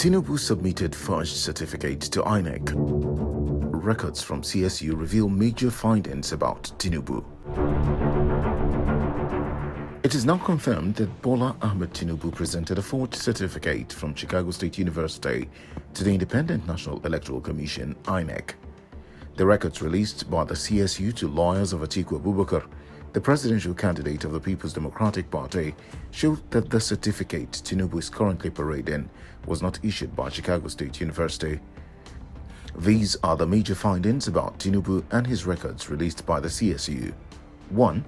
Tinubu submitted first certificate to INEC. Records from CSU reveal major findings about Tinubu. It is now confirmed that Bola Ahmed Tinubu presented a forged certificate from Chicago State University to the Independent National Electoral Commission, INEC. The records released by the CSU to lawyers of Atiku Abubakar, the presidential candidate of the People's Democratic Party, showed that the certificate Tinubu is currently parading was not issued by Chicago State University. These are the major findings about Tinubu and his records released by the CSU. 1.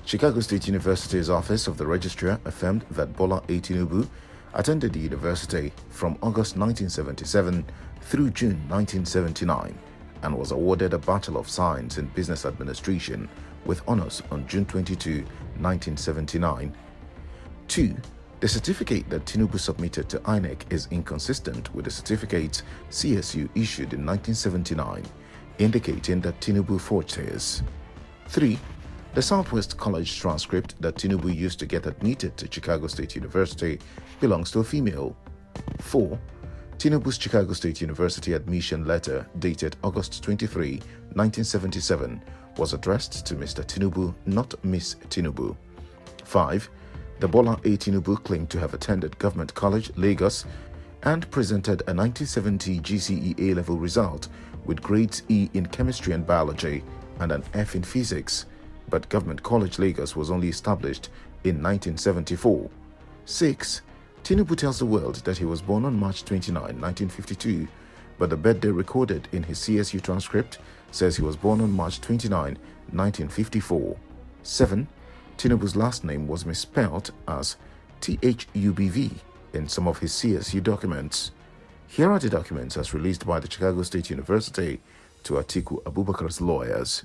Chicago State University's Office of the Registrar affirmed that Bola A. Tinubu attended the university from August 1977 through June 1979 and was awarded a Bachelor of Science in Business Administration with honors on June 22, 1979. 2. The certificate that Tinubu submitted to INEC is inconsistent with the certificate CSU issued in 1979, indicating that Tinubu forged his. 3. The Southwest College transcript that Tinubu used to get admitted to Chicago State University belongs to a female. 4. Tinubu's Chicago State University admission letter dated August 23, 1977 was addressed to Mr. Tinubu, not Miss Tinubu. 5. The Bola A. Tinubu claimed to have attended Government College, Lagos, and presented a 1970 GCE A-level result with grades E in chemistry and biology and an F in physics, but Government College, Lagos was only established in 1974. 6. Tinubu tells the world that he was born on March 29, 1952, but the birthday recorded in his CSU transcript says he was born on March 29, 1954. 7. Tinubu's last name was misspelled as THUBV in some of his CSU documents. Here are the documents as released by the Chicago State University to Atiku Abubakar's lawyers.